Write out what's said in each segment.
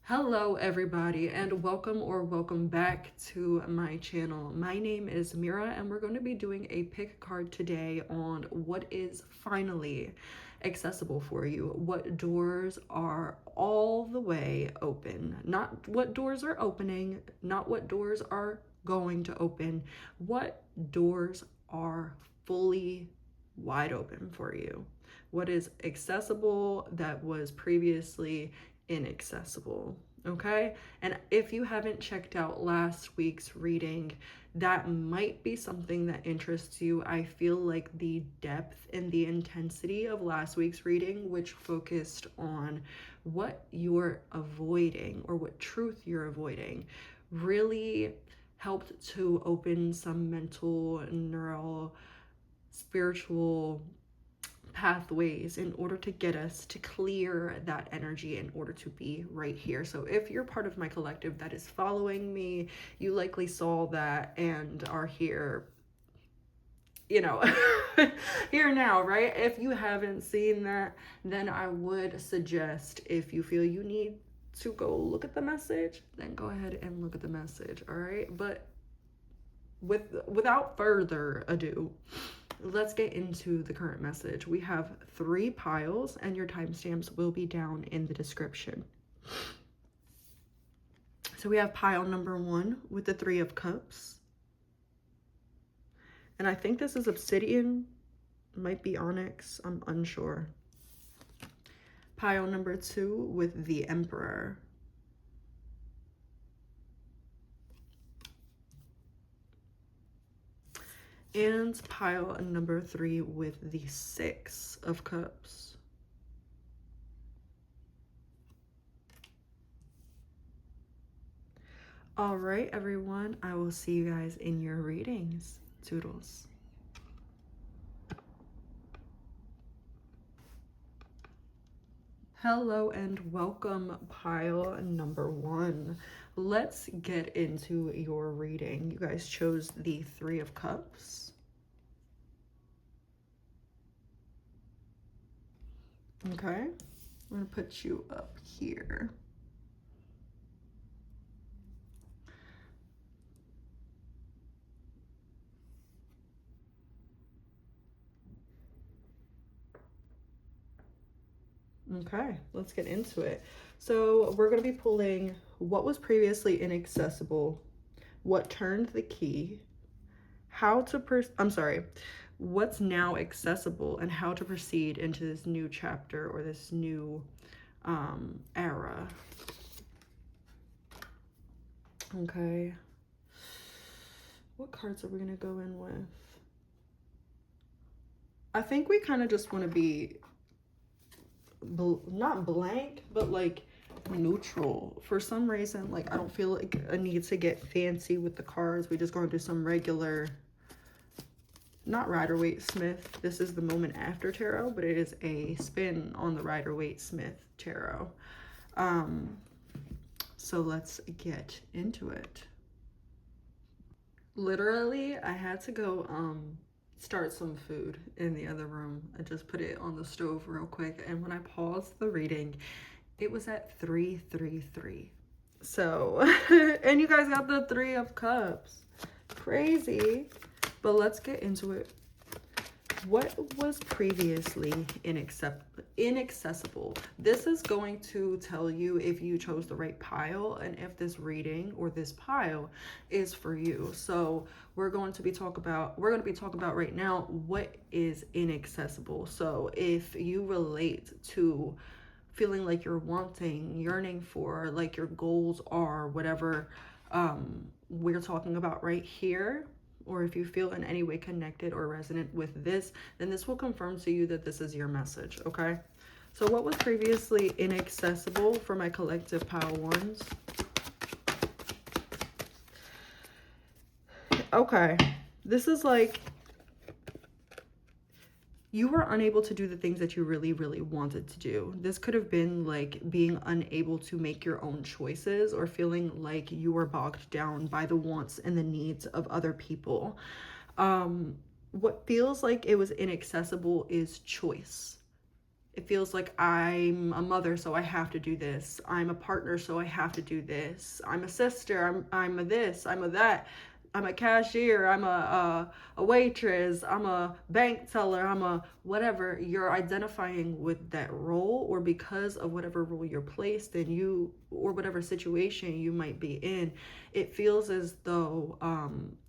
Hello everybody and welcome back to my channel. My name is Mira and we're going to be doing a pick card today on what is finally accessible for you. What doors are all the way open. Not what doors are opening, not what doors are going to open. What doors are fully wide open for you. What is accessible that was previously inaccessible. Okay, and if you haven't checked out last week's reading, that might be something that interests you. I feel like the depth and the intensity of last week's reading, which focused on what you're avoiding or what truth you're avoiding, really helped to open some mental, neural, spiritual pathways in order to get us to clear that energy in order to be right here. So if you're part of my collective that is following me, you likely saw that and are here, you know, here now, right? If you haven't seen that, then I would suggest, if you feel you need to go look at the message, then go ahead and look at the message, all right? But without further ado, let's get into the current message. We have 3 piles and your timestamps will be down in the description. So we have pile number 1 with the 3 of Cups. And I think this is obsidian, might be onyx, I'm unsure. Pile number 2 with the Emperor. And pile number 3 with the 6 of Cups. All right, everyone, I will see you guys in your readings. Toodles. Hello and welcome, pile number 1. Let's get into your reading. You guys chose the 3 of Cups. Okay, I'm gonna put you up here. Okay, let's get into it. So we're going to be pulling what was previously inaccessible, what turned the key, how to what's now accessible, and how to proceed into this new chapter or this new era. Okay, what cards are we going to go in with? I think we kind of just want to be not blank, but like neutral. For some reason, like I don't feel like a need to get fancy with the cards. We just going to do some regular, not Rider-Waite-Smith. This is the Moment After Tarot, but it is a spin on the Rider-Waite-Smith Tarot. So let's get into it. Literally, I had to go start some food in the other room. I just put it on the stove real quick, and when I paused the reading, it was at 333. So and you guys got the 3 of Cups. Crazy. But let's get into it. What was previously inaccessible? This is going to tell you if you chose the right pile and if this reading or this pile is for you. So we're going to be talking about right now what is inaccessible. So if you relate to feeling like you're wanting, yearning for, like your goals are whatever we're talking about right here, or if you feel in any way connected or resonant with this, then this will confirm to you that this is your message, okay? So what was previously inaccessible for my collective pile 1s? Okay, this is like you were unable to do the things that you really, really wanted to do. This could have been like being unable to make your own choices or feeling like you were bogged down by the wants and the needs of other people. What feels like it was inaccessible is choice. It feels like I'm a mother, so I have to do this. I'm a partner, so I have to do this. I'm a sister. I'm a this. I'm a that. I'm a cashier. I'm a waitress. I'm a bank teller. I'm a whatever. You're identifying with that role, or because of whatever role you're placed in, you or whatever situation you might be in. It feels as though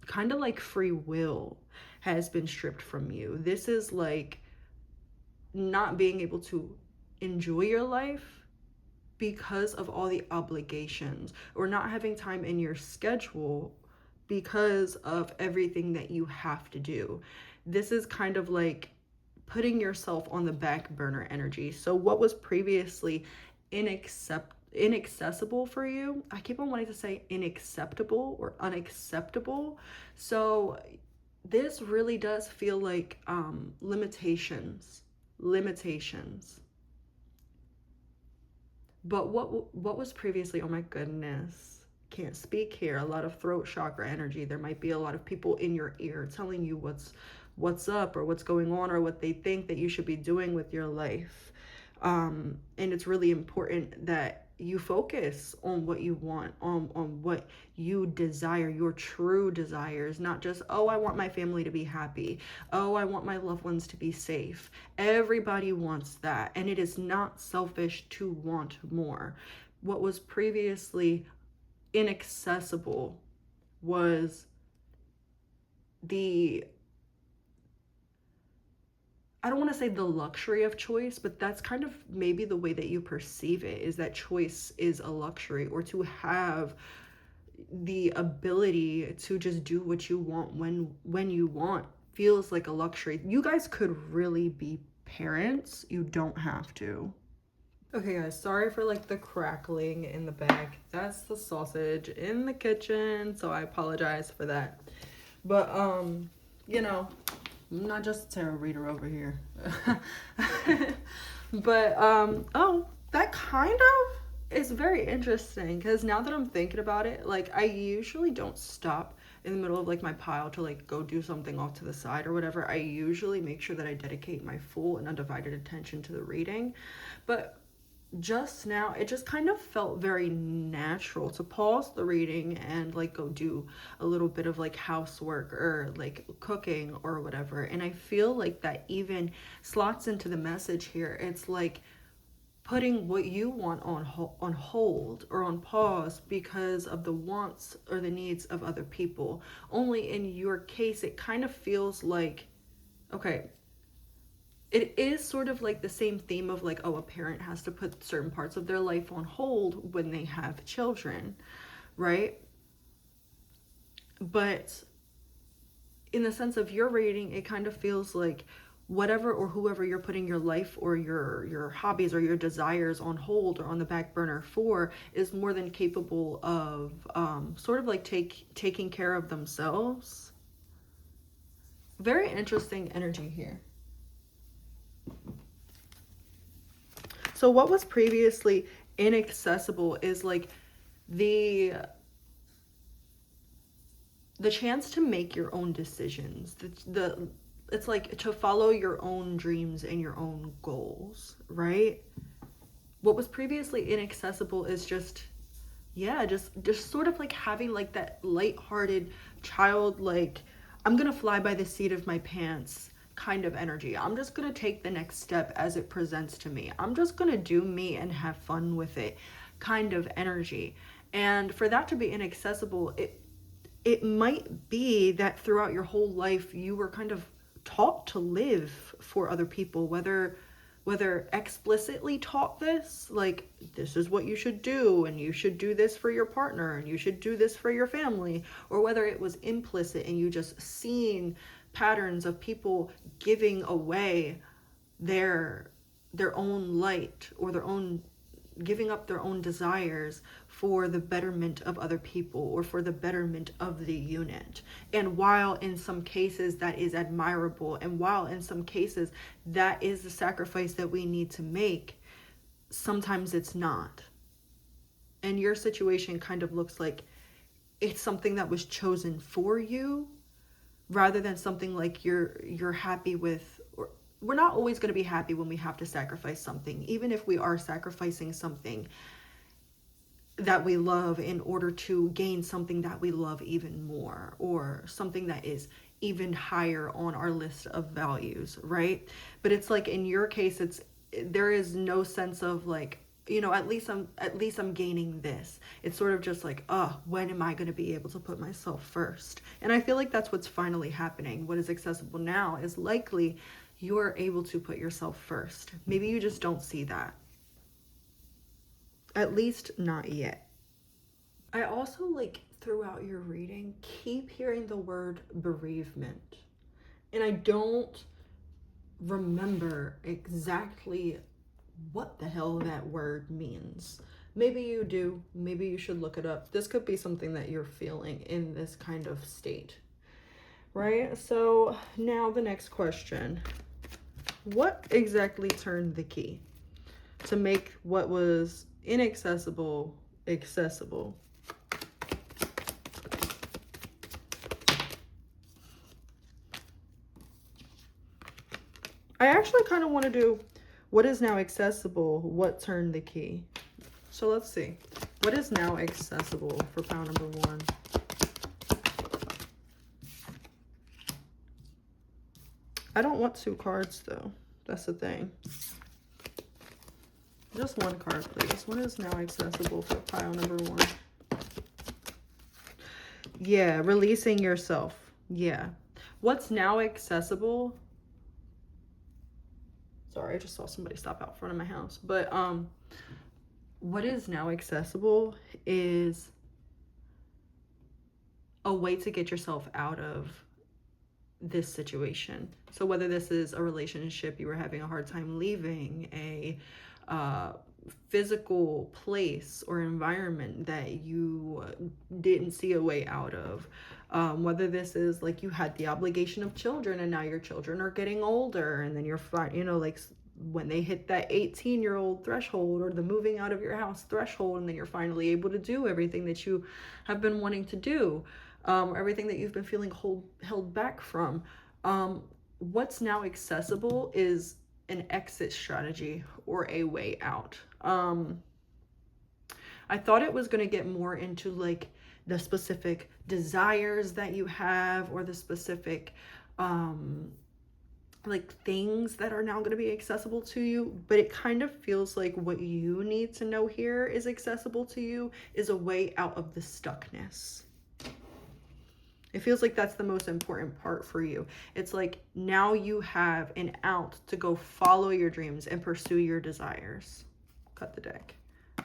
kind of like free will has been stripped from you. This is like not being able to enjoy your life because of all the obligations, or not having time in your schedule because of everything that you have to do. This is kind of like putting yourself on the back burner energy. So what was previously inaccessible for you, I keep on wanting to say unacceptable or unacceptable. So this really does feel like limitations. But what was previously, oh my goodness, can't speak here, a lot of throat chakra energy. There might be a lot of people in your ear telling you what's up, or what's going on, or what they think that you should be doing with your life. And it's really important that you focus on what you want, on what you desire, your true desires, not just, oh, I want my family to be happy. Oh, I want my loved ones to be safe. Everybody wants that. And it is not selfish to want more. What was previously inaccessible was the, I don't want to say the luxury of choice, but that's kind of maybe the way that you perceive it, is that choice is a luxury, or to have the ability to just do what you want when you want feels like a luxury. You guys could really be parents. You don't have to. Okay guys, sorry for like the crackling in the back. That's the sausage in the kitchen, so I apologize for that. But you know, I'm not just a tarot reader over here. But oh, that kind of is very interesting, because now that I'm thinking about it, like I usually don't stop in the middle of like my pile to like go do something off to the side or whatever. I usually make sure that I dedicate my full and undivided attention to the reading. But just now it just kind of felt very natural to pause the reading and like go do a little bit of like housework or like cooking or whatever. And I feel like that even slots into the message here. It's like putting what you want on hold or on pause because of the wants or the needs of other people. Only in your case it kind of feels like, okay, it is sort of like the same theme of like, oh, a parent has to put certain parts of their life on hold when they have children, right? But in the sense of your reading, it kind of feels like whatever or whoever you're putting your life or your hobbies or your desires on hold or on the back burner for is more than capable of sort of like taking care of themselves. Very interesting energy here. So what was previously inaccessible is like the chance to make your own decisions. It's like to follow your own dreams and your own goals, right? What was previously inaccessible is just, yeah, just sort of like having like that lighthearted child, like, I'm gonna fly by the seat of my pants kind of energy. I'm just gonna take the next step as it presents to me. I'm just gonna do me and have fun with it kind of energy. And for that to be inaccessible, it might be that throughout your whole life you were kind of taught to live for other people, whether explicitly taught this, like this is what you should do and you should do this for your partner and you should do this for your family, or whether it was implicit and you just seen patterns of people giving away their own light, or their own giving up their own desires for the betterment of other people or for the betterment of the unit. And while in some cases that is admirable, and while in some cases that is the sacrifice that we need to make, sometimes it's not. And your situation kind of looks like it's something that was chosen for you, rather than something like you're happy with, or we're not always going to be happy when we have to sacrifice something, even if we are sacrificing something that we love in order to gain something that we love even more, or something that is even higher on our list of values, right? But it's like in your case, there is no sense of like, you know, at least I'm gaining this. It's sort of just like, when am I going to be able to put myself first? And I feel like that's what's finally happening. What is accessible now is likely you're able to put yourself first. Maybe you just don't see that. At least not yet. I also, like, throughout your reading, keep hearing the word bereavement. And I don't remember exactly what the hell that word means. Maybe you do. Maybe you should look it up. This could be something that you're feeling in this kind of state, right? So now the next question. What exactly turned the key to make what was inaccessible accessible? I actually kind of want to do what is now accessible, what turned the key. So let's see. What is now accessible for pile number 1? I don't want 2 cards though. That's the thing. Just 1 card, please. What is now accessible for pile number 1? Yeah, releasing yourself. Yeah. What's now accessible? Sorry, I just saw somebody stop out front of my house. But what is now accessible is a way to get yourself out of this situation. So whether this is a relationship you were having a hard time leaving, a physical place or environment that you didn't see a way out of, whether this is like you had the obligation of children and now your children are getting older, and then you're fine, you know, like when they hit that 18-year-old threshold or the moving out of your house threshold, and then you're finally able to do everything that you have been wanting to do, everything that you've been feeling held back from. What's now accessible is an exit strategy or a way out. I thought it was going to get more into like the specific desires that you have, or the specific like things that are now going to be accessible to you, but it kind of feels like what you need to know here is accessible to you is a way out of the stuckness. It feels like that's the most important part for you. It's like now you have an out to go follow your dreams and pursue your desires. Cut the deck.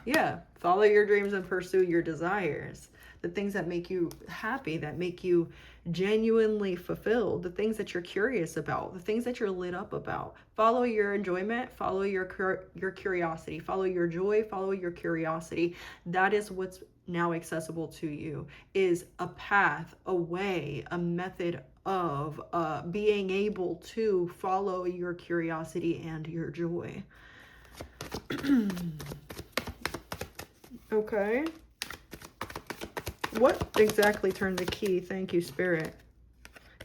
Yeah, follow your dreams and pursue your desires. The things that make you happy, that make you genuinely fulfilled, the things that you're curious about, the things that you're lit up about. Follow your enjoyment, follow your curiosity, follow your joy, follow your curiosity. That is what's now accessible to you, is a path, a way, a method of being able to follow your curiosity and your joy. Okay. What exactly turned the key? Thank you, Spirit.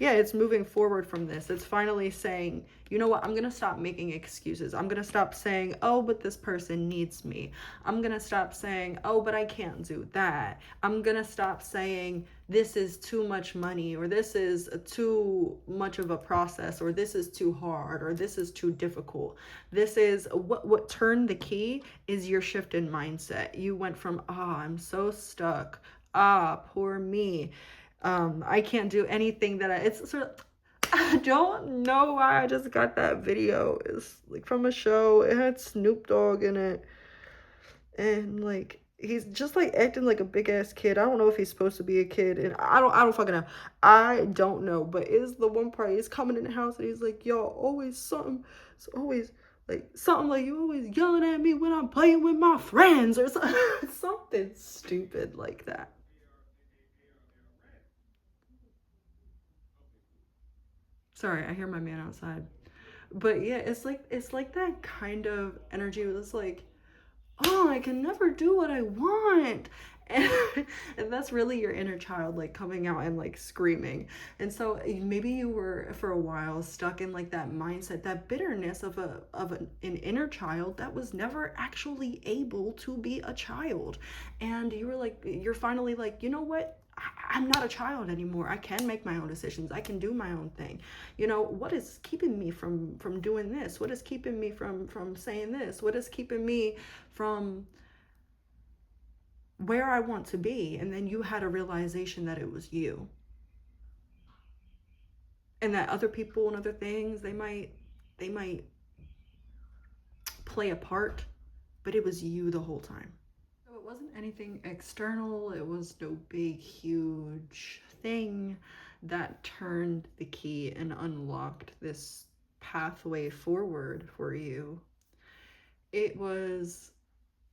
Yeah, it's moving forward from this. It's finally saying, you know what? I'm going to stop making excuses. I'm going to stop saying, oh, but this person needs me. I'm going to stop saying, oh, but I can't do that. I'm going to stop saying this is too much money, or this is too much of a process, or this is too hard, or this is too difficult. This is what turned the key is your shift in mindset. You went from, I'm so stuck. Poor me. I can't do anything that it's sort of, I don't know why I just got that video. It's like from a show. It had Snoop Dogg in it, and like he's just like acting like a big ass kid. I don't know if he's supposed to be a kid, and I don't fucking know. I don't know, but it's the one part he's coming in the house and he's like, yo, always something. It's always like something like you always yelling at me when I'm playing with my friends, or something stupid like that. Sorry, I hear my man outside. But yeah, it's like that kind of energy. It's like, oh, I can never do what I want. And, and that's really your inner child like coming out and like screaming. And so maybe you were for a while stuck in like that mindset, that bitterness of an inner child that was never actually able to be a child. And you were like, you're finally like, you know what, I'm not a child anymore. I can make my own decisions. I can do my own thing. You know, what is keeping me from doing this? What is keeping me from saying this? What is keeping me from where I want to be? And then you had a realization that it was you. And that other people and other things, they might play a part, but it was you the whole time. So it wasn't anything external. It was no big huge thing that turned the key and unlocked this pathway forward for you. It was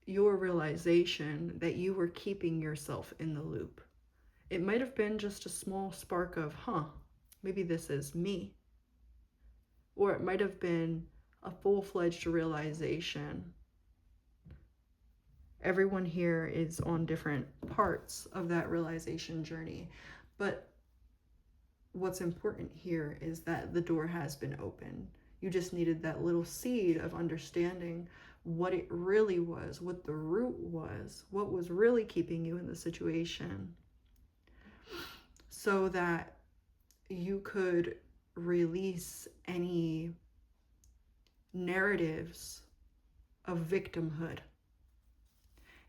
your realization that you were keeping yourself in the loop. It might have been just a small spark of, maybe this is me. Or it might have been a full-fledged realization. Everyone here is on different parts of that realization journey. But what's important here is that the door has been opened. You just needed that little seed of understanding what it really was, what the root was, what was really keeping you in the situation, so that you could release any narratives of victimhood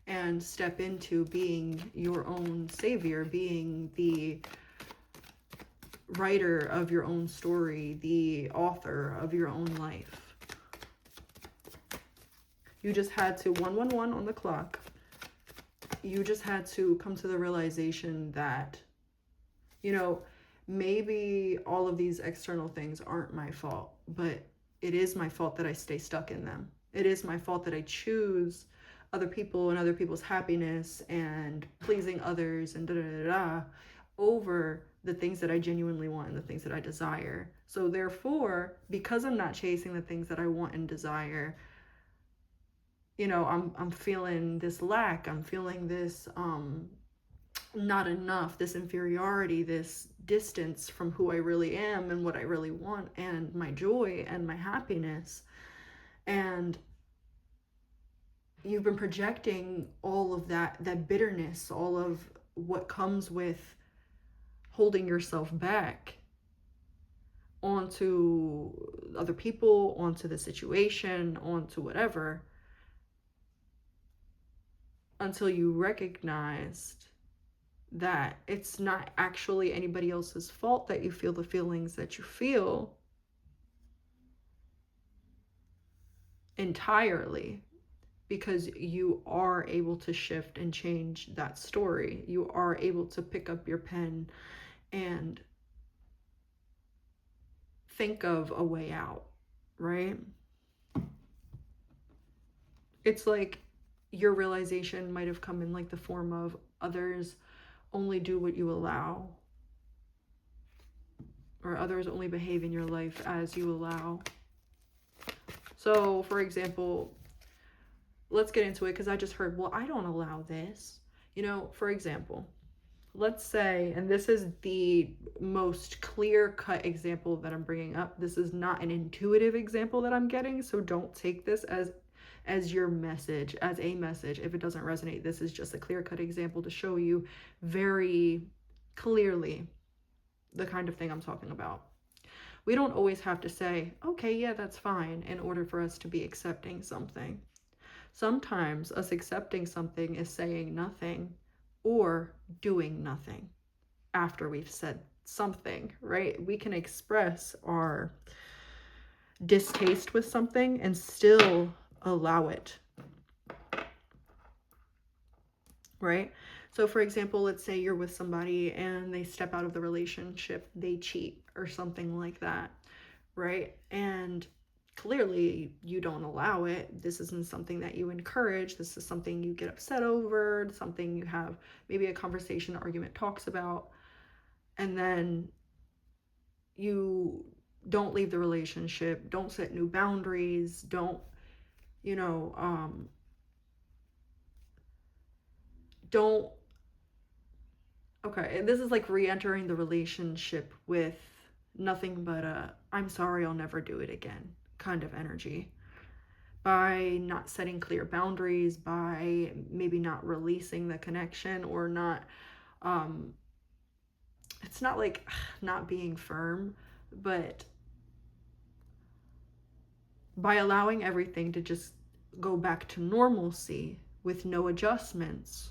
and step into being your own savior, being the writer of your own story, the author of your own life. You just had to, 111 on the clock, you just had to come to the realization that, you know, maybe all of these external things aren't my fault, but it is my fault that I stay stuck in them. It is my fault that I choose other people and other people's happiness and pleasing others and over the things that I genuinely want and the things that I desire. So therefore, because I'm not chasing the things that I want and desire, you know, I'm feeling this lack. I'm feeling this not enough, this inferiority, this distance from who I really am and what I really want and my joy and my happiness. And you've been projecting all of that bitterness, all of what comes with holding yourself back onto other people, onto the situation, onto whatever, until you recognized that it's not actually anybody else's fault that you feel the feelings that you feel entirely, because you are able to shift and change that story. You are able to pick up your pen and think of a way out, right? It's like your realization might have come in like the form of others only do what you allow, or others only behave in your life as you allow. So, for example, let's get into it, because I just heard, well, I don't allow this. You know, for example, let's say, and this is the most clear-cut example that I'm bringing up. This is not an intuitive example that I'm getting, so don't take this as your message, as a message. If it doesn't resonate, this is just a clear-cut example to show you very clearly the kind of thing I'm talking about. We don't always have to say, okay, yeah, that's fine, in order for us to be accepting something. Sometimes us accepting something is saying nothing or doing nothing after we've said something, right? We can express our distaste with something and still allow it, right? So for example, let's say you're with somebody and they step out of the relationship, they cheat or something like that, right? And clearly you don't allow it. This isn't something that you encourage. This is something you get upset over, something you have maybe a conversation, argument, talks about, and then you don't leave the relationship, don't set new boundaries, don't, you know, don't, okay, this is like re-entering the relationship with nothing but a I'm sorry, I'll never do it again kind of energy. By not setting clear boundaries, by maybe not releasing the connection, or not, it's not like not being firm, but by allowing everything to just go back to normalcy with no adjustments,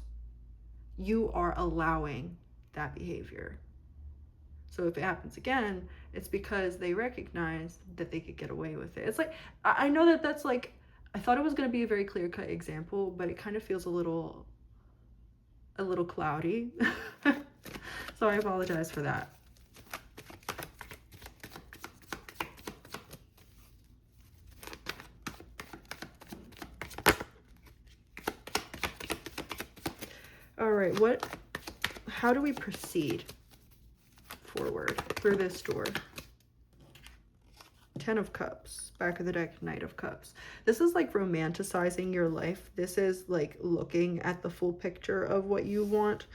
you are allowing that behavior. So if it happens again, it's because they recognize that they could get away with it. It's like, I know that that's like, I thought it was going to be a very clear-cut example, but it kind of feels a little cloudy. So I apologize for that. All right, how do we proceed forward through this door? 10 of Cups, back of the deck, Knight of Cups. This is like romanticizing your life. This is like looking at the full picture of what you want.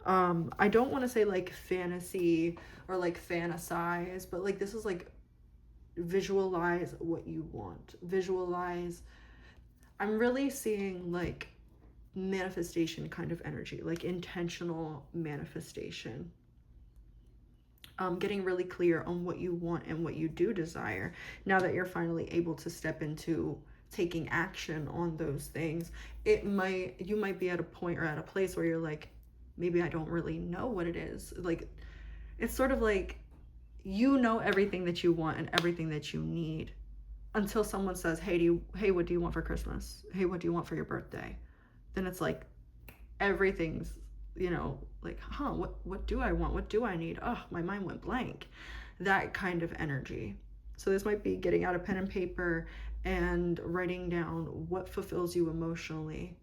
I don't want to say like fantasy or like fantasize, but like this is like visualize what you want. Visualize. I'm really seeing like manifestation kind of energy, like intentional manifestation. Getting really clear on what you want and what you do desire. Now that you're finally able to step into taking action on those things, you might be at a point or at a place where you're like, maybe I don't really know what it is. Like, it's sort of like, you know everything that you want and everything that you need until someone says, hey, what do you want for Christmas? Hey, what do you want for your birthday? Then it's like, everything's, like, what do I want? What do I need? Oh, my mind went blank. That kind of energy. So this might be getting out a pen and paper and writing down what fulfills you emotionally,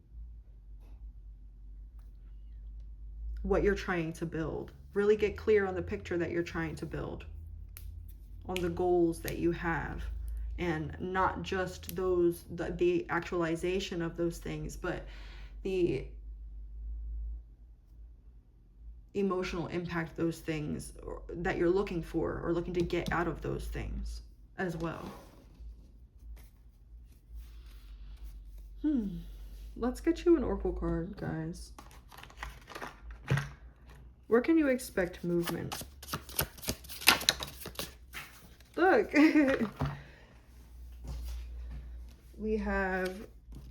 what you're trying to build. Really get clear on the picture that you're trying to build, on the goals that you have, and not just the actualization of those things, but the emotional impact those things that you're looking for or looking to get out of those things as well. Let's get you an oracle card, guys. Where can you expect movement? Look. We have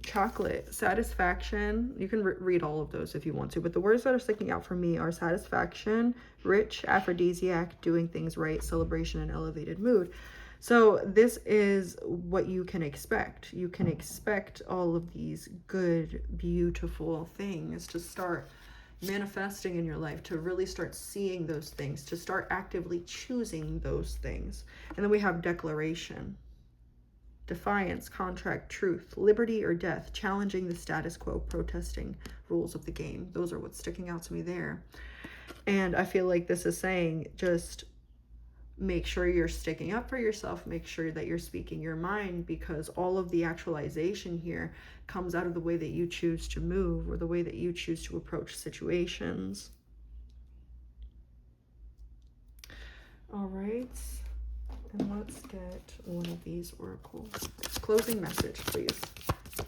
chocolate, satisfaction. You can read all of those if you want to, but the words that are sticking out for me are satisfaction, rich, aphrodisiac, doing things right, celebration, and elevated mood. So this is what you can expect. You can expect all of these good, beautiful things to start manifesting in your life, to really start seeing those things, to start actively choosing those things. And then we have declaration. Defiance, contract, truth, liberty or death, challenging the status quo, protesting rules of the game. Those are what's sticking out to me there. And I feel like this is saying, just make sure you're sticking up for yourself. Make sure that you're speaking your mind, because all of the actualization here comes out of the way that you choose to move or the way that you choose to approach situations. All right. And let's get one of these oracles. Closing message, please,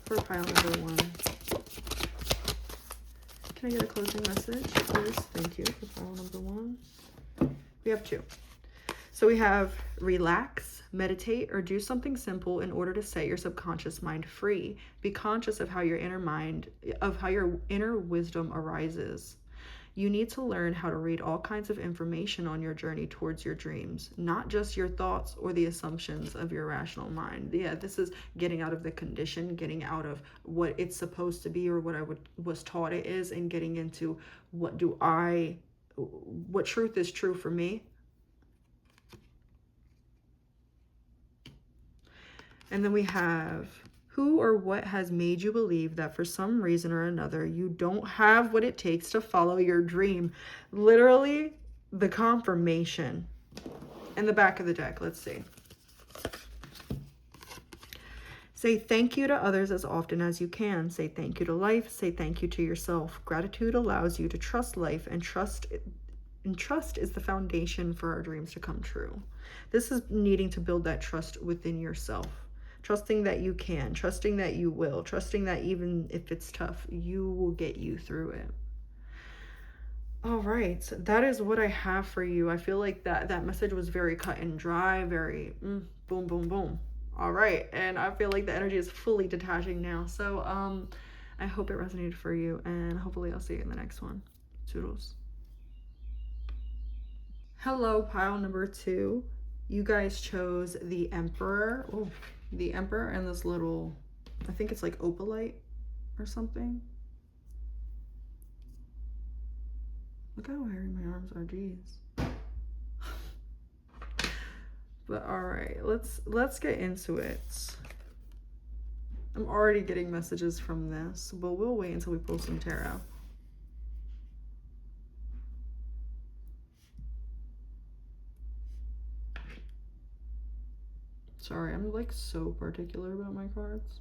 for pile number 1. Can I get a closing message, please? Thank you for pile number 1. We have 2. So we have relax, meditate, or do something simple in order to set your subconscious mind free. Be conscious of how your inner wisdom arises. You need to learn how to read all kinds of information on your journey towards your dreams, not just your thoughts or the assumptions of your rational mind. Yeah, this is getting out of the condition, getting out of what it's supposed to be or what I was taught it is, and getting into what truth is true for me. And then we have, who or what has made you believe that for some reason or another, you don't have what it takes to follow your dream? Literally, the confirmation. In the back of the deck, let's see. Say thank you to others as often as you can. Say thank you to life. Say thank you to yourself. Gratitude allows you to trust life, and trust is the foundation for our dreams to come true. This is needing to build that trust within yourself. Trusting that you can, trusting that you will, trusting that even if it's tough, you will get you through it. All right, that is what I have for you. I feel like that message was very cut and dry, very boom, boom, boom. All right, and I feel like the energy is fully detaching now. So I hope it resonated for you, and hopefully I'll see you in the next one. Toodles. Hello, pile number 2. You guys chose the Emperor. Oh, the Emperor and this little, I think it's like opalite or something. Look how hairy my arms are, jeez. But all right, let's get into it. I'm already getting messages from this, but we'll wait until we pull some tarot. Sorry, I'm like so particular about my cards.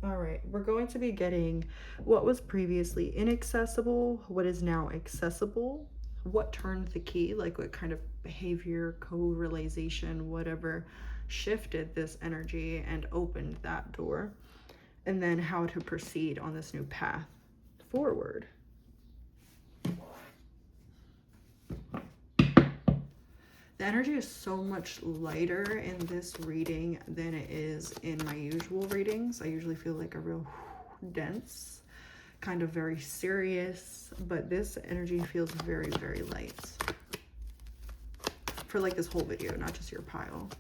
All right, we're going to be getting what was previously inaccessible, what is now accessible, what turned the key, like what kind of behavior, co-realization, whatever shifted this energy and opened that door, and then how to proceed on this new path forward. The energy is so much lighter in this reading than it is in my usual readings. I usually feel like a real dense, kind of very serious, but this energy feels very, very light. For like this whole video, not just your pile.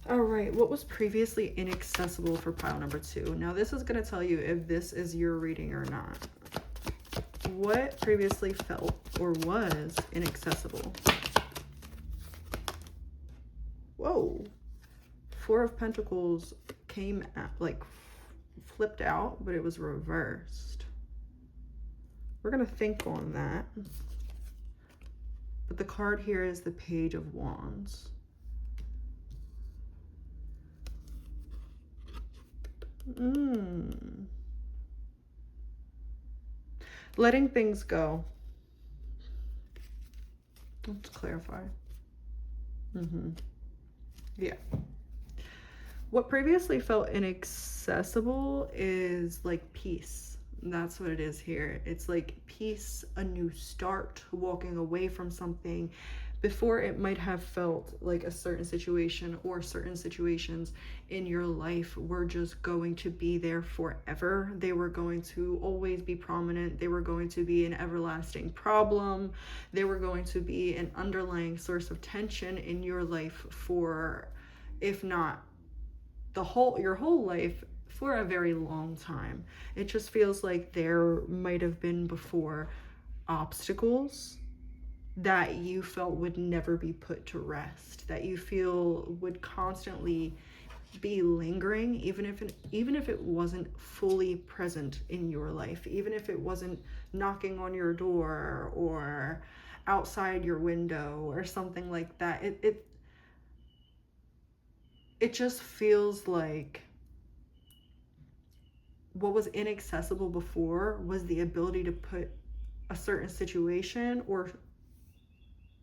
All right, what was previously inaccessible for pile number 2? Now this is going to tell you if this is your reading or not. What previously felt or was inaccessible? Whoa. 4 of Pentacles came at, like, flipped out, but it was reversed. We're going to think on that. But the card here is the Page of Wands. Letting things go. Let's clarify. Yeah. What previously felt inaccessible is like peace. That's what it is here. It's like peace, a new start, walking away from something. Before, it might have felt like a certain situation or certain situations in your life were just going to be there forever. They were going to always be prominent. They were going to be an everlasting problem. They were going to be an underlying source of tension in your life for, if not your whole life, for a very long time. It just feels like there might have been before obstacles that you felt would never be put to rest, that you feel would constantly be lingering, even if it wasn't fully present in your life, even if it wasn't knocking on your door or outside your window or something like that. It just feels like what was inaccessible before was the ability to put a certain situation or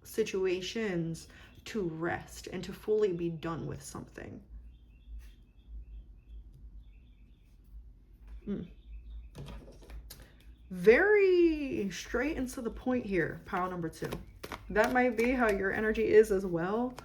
situations to rest and to fully be done with something. Very straight and to the point here, pile number 2. That might be how your energy is as well,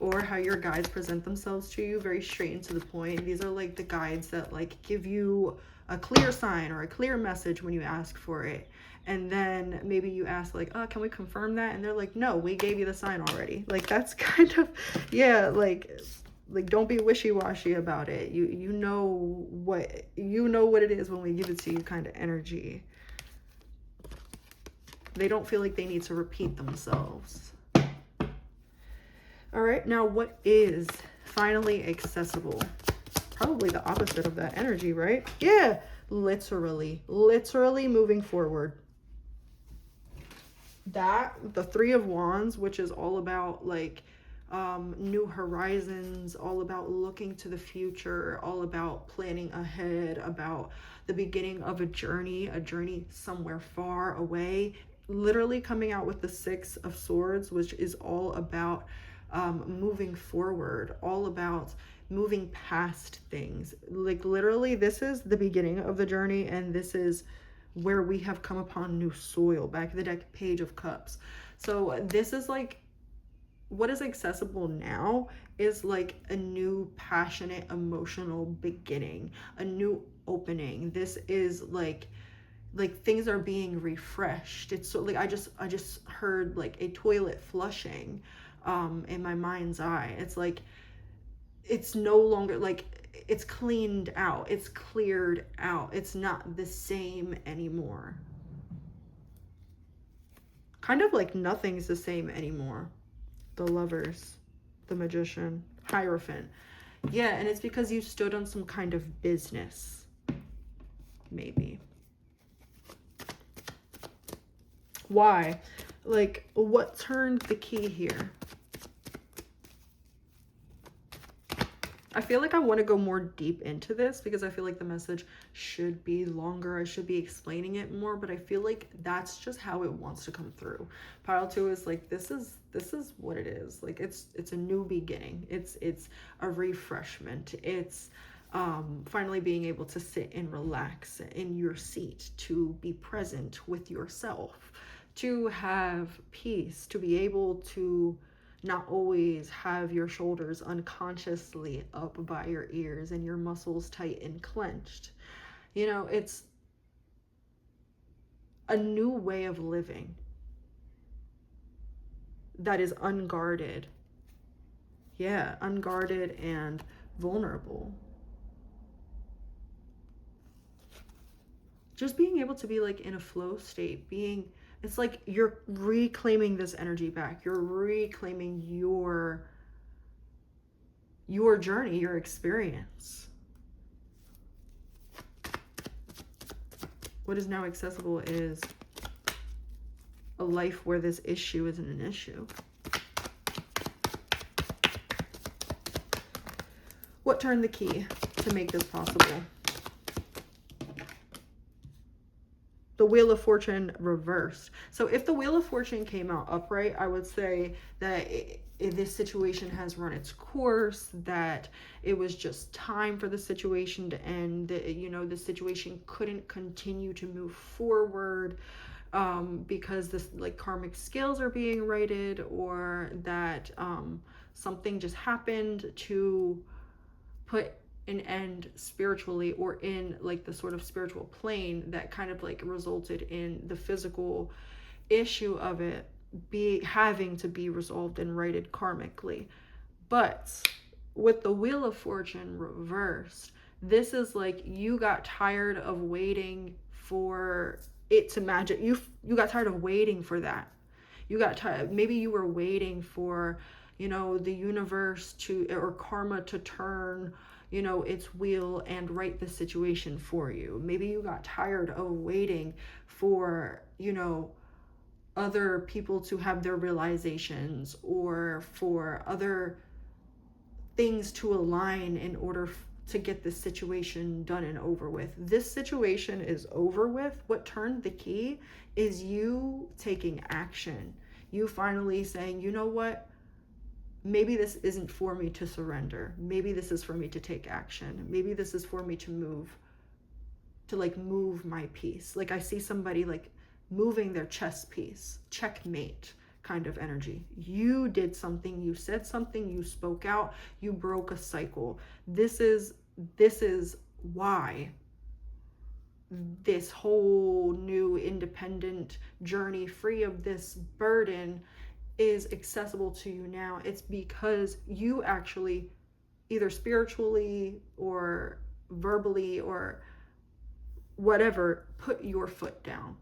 or how your guides present themselves to you, very straight and to the point. These are like the guides that like give you a clear sign or a clear message when you ask for it. And then maybe you ask like, oh, can we confirm that? And they're like, no, we gave you the sign already. Like that's kind of, yeah, like don't be wishy-washy about it. You know what it is when we give it to you, kind of energy. They don't feel like they need to repeat themselves. All right, now what is finally accessible? Probably the opposite of that energy, right? Yeah, literally moving forward. that, the Three of Wands, which is all about like new horizons, all about looking to the future, all about planning ahead, about the beginning of a journey somewhere far away. Literally coming out with the Six of Swords, which is all about moving forward, all about moving past things. Like literally, this is the beginning of the journey, and this is where we have come upon new soil. Back of the deck, Page of Cups. So this is like what is accessible now is like a new passionate emotional beginning, a new opening. This is like things are being refreshed. It's so like I just heard like a toilet flushing in my mind's eye. It's like it's no longer like it's cleaned out, it's cleared out, it's not the same anymore. Kind of like nothing's the same anymore. The Lovers, the Magician, Hierophant. Yeah, and it's because you stood on some kind of business. Maybe. Why? Like, what turned the key here? I feel like I want to go more deep into this because I feel like the message should be longer. I should be explaining it more, but I feel like that's just how it wants to come through. Pile 2 is like this is what it is. Like it's a new beginning. It's a refreshment. It's finally being able to sit and relax in your seat, to be present with yourself, to have peace, to be able to not always have your shoulders unconsciously up by your ears and your muscles tight and clenched. You know, it's a new way of living that is unguarded. Yeah, unguarded and vulnerable. Just being able to be like in a flow state, it's like you're reclaiming this energy back. You're reclaiming your journey, your experience. What is now accessible is a life where this issue isn't an issue. What turned the key to make this possible? The Wheel of Fortune reversed. So if the Wheel of Fortune came out upright, I would say that this situation has run its course, that it was just time for the situation to end, that, you know, the situation couldn't continue to move forward because this like karmic scales are being righted, or that something just happened to put an end spiritually, or in like the sort of spiritual plane that kind of like resulted in the physical issue of it having to be resolved and righted karmically. But with the Wheel of Fortune reversed, this is like you got tired of waiting for it to magic. You got tired of waiting for that. You got tired. Maybe you were waiting for, you know, the universe to, or karma to turn, you know, its wheel and right the situation for you. Maybe you got tired of waiting for, you know, other people to have their realizations, or for other things to align in order to get this situation done and over with. This situation is over with. What turned the key is you taking action. You finally saying, you know what? Maybe this isn't for me to surrender. Maybe this is for me to take action. Maybe this is for me to move my piece. Like I see somebody like moving their chess piece, checkmate kind of energy. You did something, you said something, you spoke out, you broke a cycle. This is why this whole new independent journey, free of this burden, is accessible to you now. It's because you actually either spiritually or verbally or whatever put your foot down.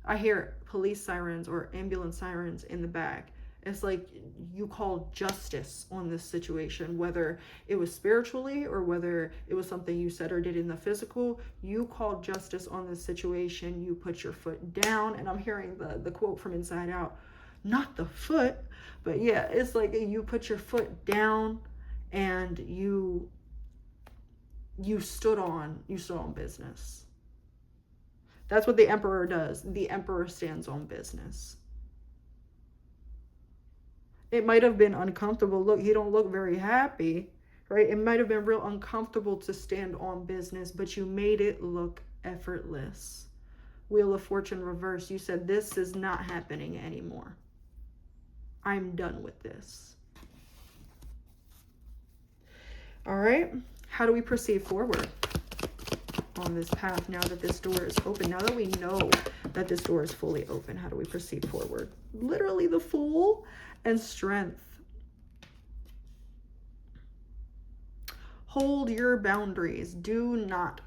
I hear police sirens or ambulance sirens in the back. It's like you called justice on this situation, whether it was spiritually or whether it was something you said or did in the physical. You called justice on this situation. You put your foot down. And I'm hearing the quote from Inside Out, not the foot, but yeah, it's like you put your foot down and you stood on business. That's what the emperor does. The emperor stands on business. It might have been uncomfortable. Look, he don't look very happy, right? It might have been real uncomfortable to stand on business, but you made it look effortless. Wheel of Fortune reverse. You said, this is not happening anymore. I'm done with this. All right. How do we proceed forward on this path now that this door is open? Now that we know that this door is fully open, how do we proceed forward? Literally the Fool and Strength. Hold your boundaries. Do not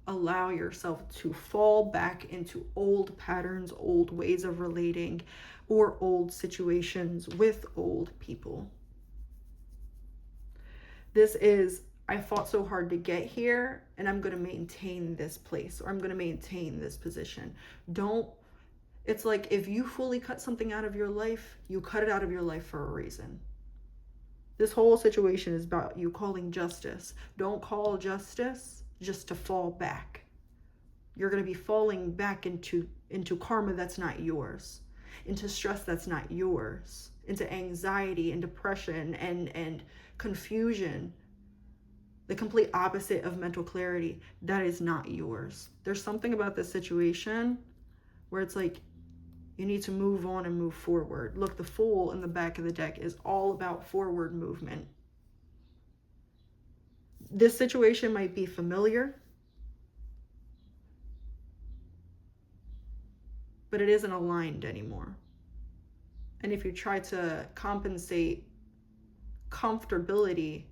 allow yourself to fall back into old patterns, old ways of relating, or old situations with old people. This is, I fought so hard to get here, and I'm going to maintain this place, or I'm going to maintain this position. It's like if you fully cut something out of your life, you cut it out of your life for a reason. This whole situation is about you calling justice. Don't call justice just to fall back. You're going to be falling back into karma that's not yours, into stress that's not yours, into anxiety and depression and confusion, the complete opposite of mental clarity. That is not yours. There's something about this situation where it's like you need to move on and move forward. Look, the Fool in the back of the deck is all about forward movement. This situation might be familiar, but it isn't aligned anymore. And if you try to compensate comfortability,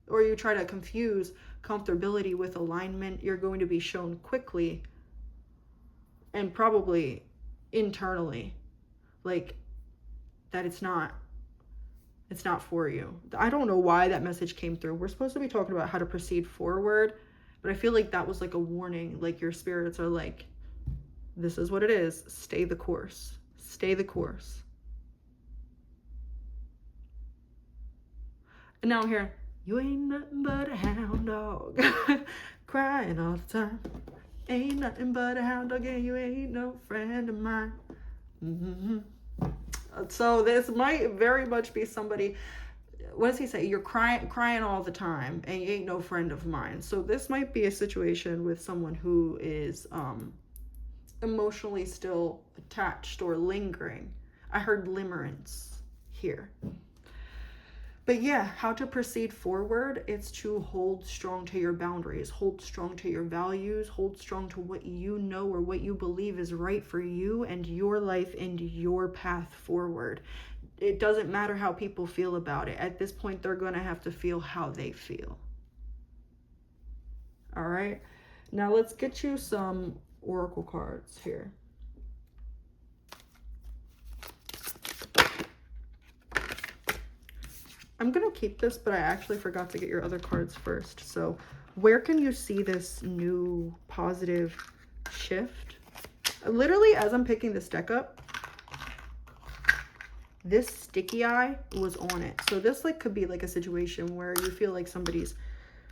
or you try to confuse comfortability with alignment, you're going to be shown quickly and probably internally like that it's not for you. I don't know why that message came through. We're supposed to be talking about how to proceed forward, but I feel like that was like a warning. Like your spirits are like, this is what it is. Stay the course. Stay the course. And now I'm hearing, you ain't nothing but a hound dog. Crying all the time. Ain't nothing but a hound dog, and you ain't no friend of mine. Mm-hmm. So this might very much be somebody, what does he say? You're crying all the time, and you ain't no friend of mine. So this might be a situation with someone who is emotionally still attached or lingering. I heard limerence here. But yeah, how to proceed forward, it's to hold strong to your boundaries, hold strong to your values, hold strong to what you know or what you believe is right for you and your life and your path forward. It doesn't matter how people feel about it. At this point, they're going to have to feel how they feel. All right. Now let's get you some oracle cards here. I'm going to keep this, but I actually forgot to get your other cards first. So where can you see this new positive shift? Literally, as I'm picking this deck up, this sticky eye was on it. So this like could be like a situation where you feel like somebody's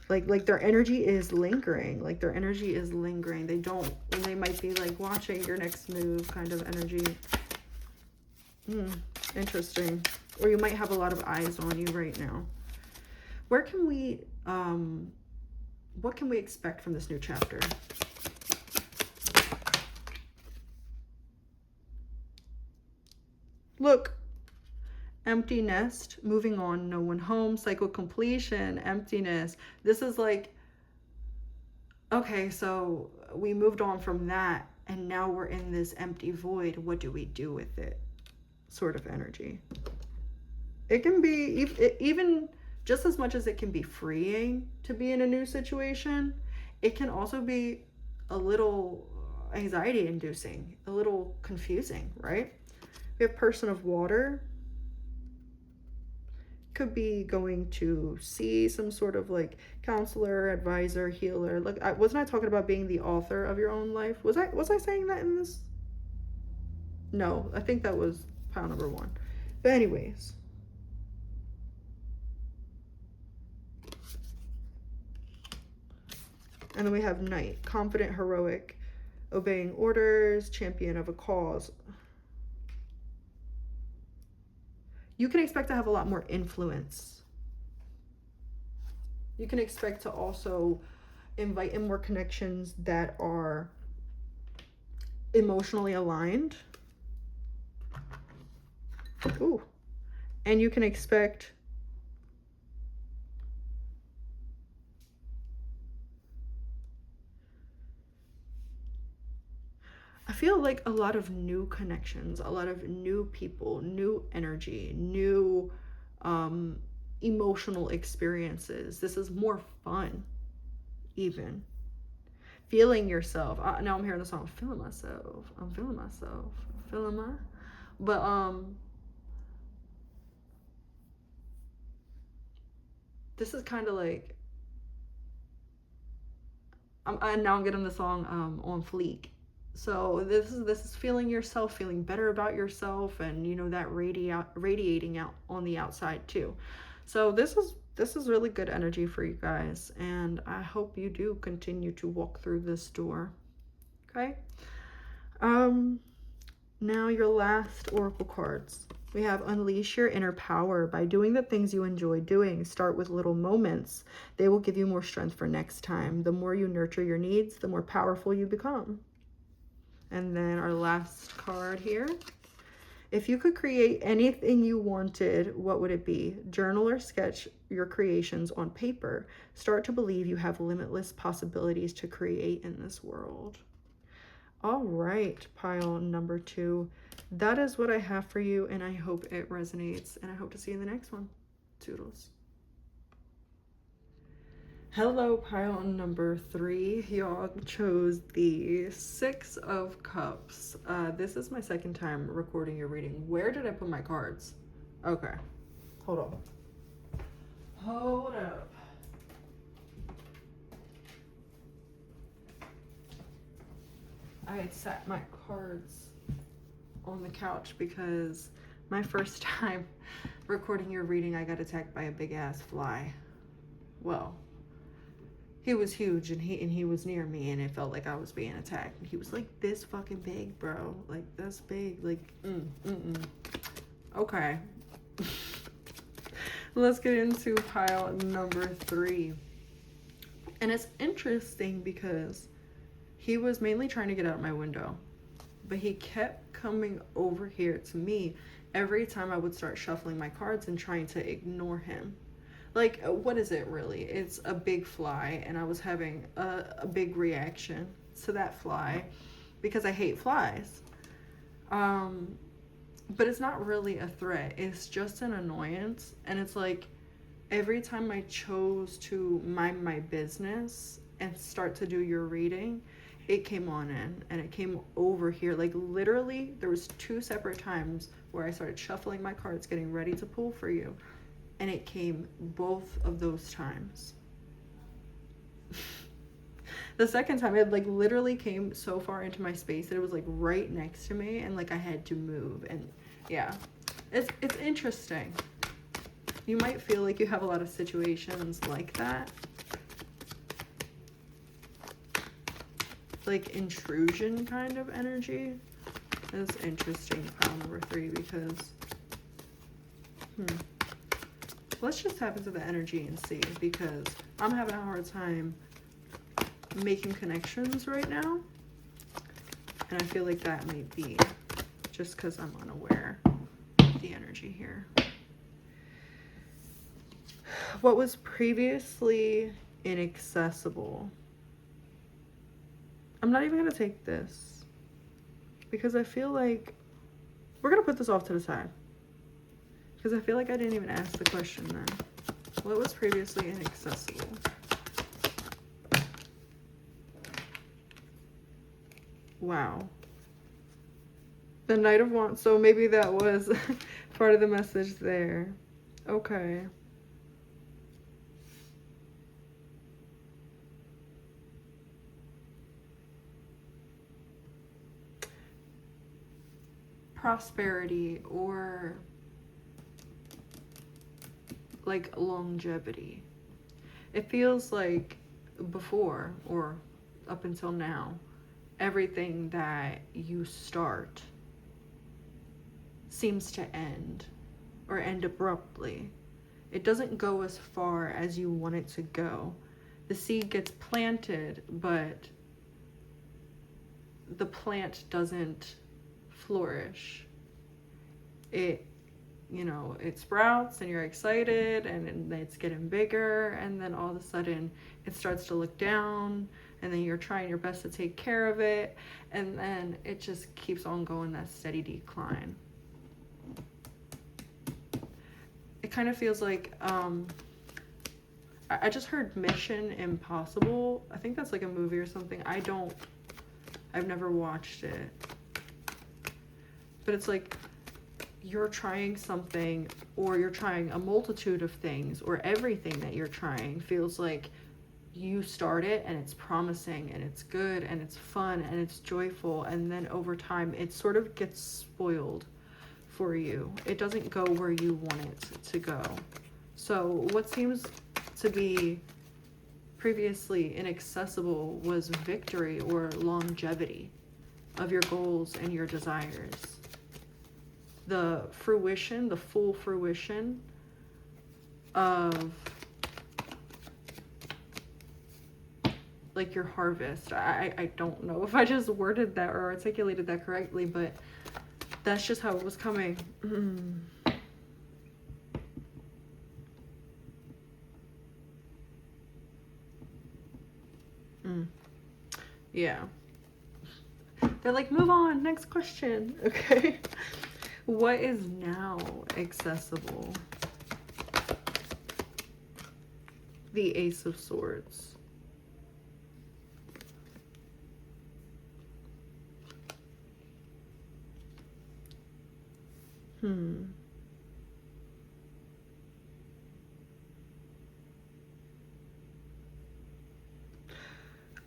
like their energy is lingering. Like their energy is lingering. They might be like watching your next move kind of energy. Interesting. Or you might have a lot of eyes on you right now. Where can we, what can we expect from this new chapter? Look, empty nest, moving on, no one home, cycle completion, emptiness. This is like, okay, so we moved on from that and now we're in this empty void. What do we do with it? Sort of energy. It can be even just as much as it can be freeing to be in a new situation, it can also be a little anxiety inducing, a little confusing, right? We have Person of Water. could be going to see some sort of like counselor, advisor, healer. Like, wasn't I talking about being the author of your own life? Was I saying that in this? No, I think that was pile number 1. But anyways, and then we have Knight, confident, heroic, obeying orders, champion of a cause. You can expect to have a lot more influence. You can expect to also invite in more connections that are emotionally aligned. Ooh. And you can expect I feel like a lot of new connections, a lot of new people, new energy, new emotional experiences. This is more fun, even. Feeling yourself. Now I'm hearing the song, I'm feeling myself. I'm feeling myself. I'm feeling my. But this is kind of like now I'm getting the song on fleek. So this is feeling yourself, feeling better about yourself, and you know that radiating out on the outside too. So this is really good energy for you guys, and I hope you do continue to walk through this door. Okay. Now your last oracle cards. We have unleash your inner power by doing the things you enjoy doing. Start with little moments. They will give you more strength for next time. The more you nurture your needs, the more powerful you become. And then our last card here. If you could create anything you wanted, what would it be? Journal or sketch your creations on paper. Start to believe you have limitless possibilities to create in this world. All right, pile number 2. That is what I have for you, and I hope it resonates, and I hope to see you in the next one. Toodles. Hello, pile number 3. Y'all chose the 6 of Cups. This is my second time recording your reading. Where did I put my cards? Okay. Hold on. Hold up. I had sat my cards on the couch because my first time recording your reading, I got attacked by a big ass fly. Well, he was huge and he was near me, and it felt like I was being attacked. And he was like this fucking big, bro. Like this big. Like Okay. Let's get into pile number 3. And it's interesting because he was mainly trying to get out my window, but he kept coming over here to me every time I would start shuffling my cards and trying to ignore him. Like, what is it really? It's a big fly, and I was having a big reaction to that fly because I hate flies. But it's not really a threat. It's just an annoyance. And it's like every time I chose to mind my business and start to do your reading, it came on in, and it came over here. Like literally there was 2 separate times where I started shuffling my cards getting ready to pull for you, and it came both of those times. The second time it like literally came so far into my space that it was like right next to me, and like I had to move. And yeah, it's interesting. You might feel like you have a lot of situations like that, like intrusion kind of energy. That's interesting, pile number 3, because let's just tap into the energy and see, because I'm having a hard time making connections right now, and I feel like that might be just because I'm unaware of the energy here. What was previously inaccessible. I'm not even going to take this because I feel like we're going to put this off to the side, because I feel like I didn't even ask the question then. What was previously inaccessible? Wow. The Knight of Wands. So maybe that was part of the message there. Okay. Prosperity or like longevity. It feels like before or up until now, everything that you start seems to end or end abruptly. It doesn't go as far as you want it to go. The seed gets planted, but the plant doesn't flourish. It, it sprouts and you're excited and it's getting bigger, and then all of a sudden it starts to look down, and then you're trying your best to take care of it, and then it just keeps on going, that steady decline. It kind of feels like I just heard Mission Impossible. I think that's like a movie or something. I've never watched it. But it's like you're trying something, or you're trying a multitude of things, or everything that you're trying feels like you start it and it's promising and it's good and it's fun and it's joyful, and then over time it sort of gets spoiled for you. It doesn't go where you want it to go. So what seems to be previously inaccessible was victory or longevity of your goals and your desires. The fruition, the full fruition of like your harvest. I don't know if I just worded that or articulated that correctly, but that's just how it was coming. Yeah. They're like, move on, next question. Okay. What is now accessible? The Ace of Swords.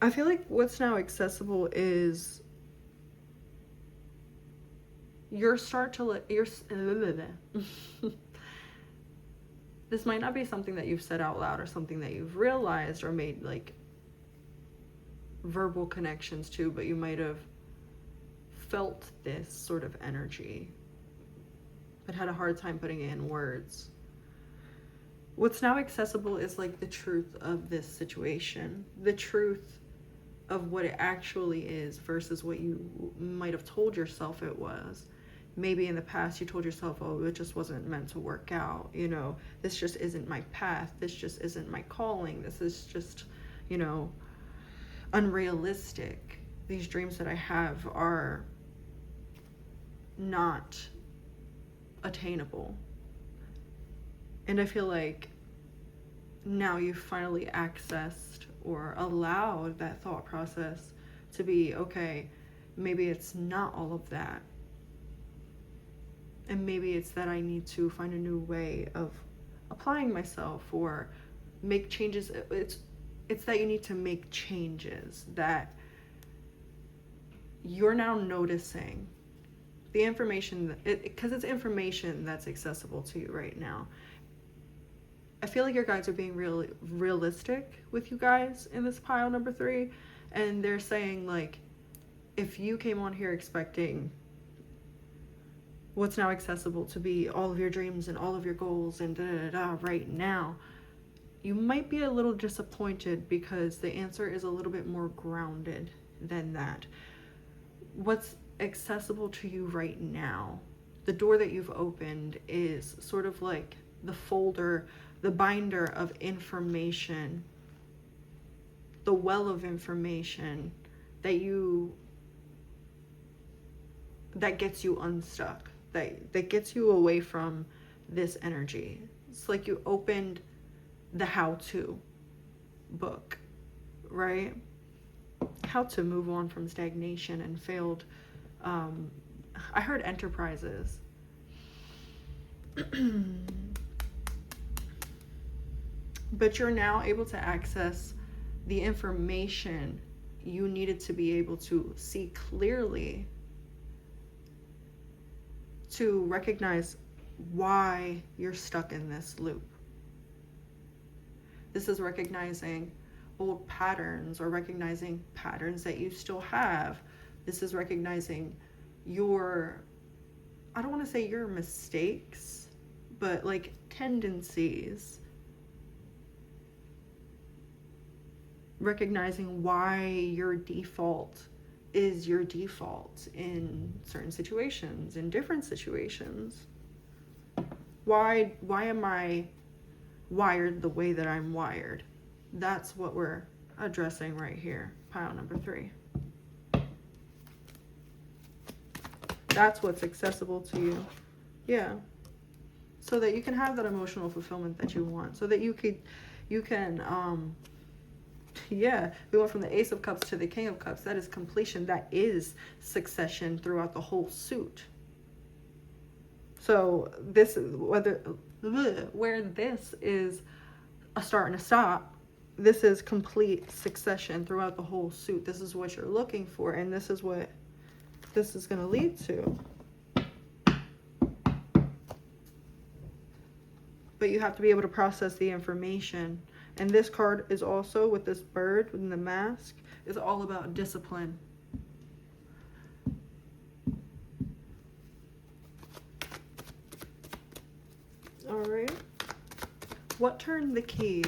I feel like what's now accessible is this might not be something that you've said out loud or something that you've realized or made like verbal connections to, but you might have felt this sort of energy but had a hard time putting it in words. What's now accessible is like the truth of this situation, the truth of what it actually is versus what you might have told yourself it was. Maybe in the past you told yourself, oh, it just wasn't meant to work out. This just isn't my path. This just isn't my calling. This is just, unrealistic. These dreams that I have are not attainable. And I feel like now you've finally accessed or allowed that thought process to be, okay, maybe it's not all of that. And maybe it's that I need to find a new way of applying myself or make changes. It's that you need to make changes, that you're now noticing the information, because it's information that's accessible to you right now. I feel like your guides are being realistic with you guys in this pile number 3. And they're saying, like, if you came on here expecting what's now accessible to be all of your dreams and all of your goals and right now, you might be a little disappointed because the answer is a little bit more grounded than that. What's accessible to you right now, the door that you've opened, is sort of like the folder, the binder of information, the well of information that gets you unstuck, that gets you away from this energy. It's like you opened the how-to book, right? How to move on from stagnation and failed, I heard enterprises. but you're now able to access the information you needed to be able to see clearly, to recognize why you're stuck in this loop. This is recognizing old patterns, or recognizing patterns that you still have. This is recognizing your, I don't want to say your mistakes, but like tendencies. Recognizing why your default is your default in certain situations, in different situations. Why am I wired the way that I'm wired? That's what we're addressing right here, pile number 3. That's what's accessible to you. Yeah. So that you can have that emotional fulfillment that you want. So that you can, yeah, we went from the Ace of Cups to the King of Cups. That is completion. That is succession throughout the whole suit. So this is where this is a start and a stop. This is complete succession throughout the whole suit. This is what you're looking for, and this is what this is going to lead to. But you have to be able to process the information. And this card is also, with this bird in the mask, is all about discipline. All right. What turned the key?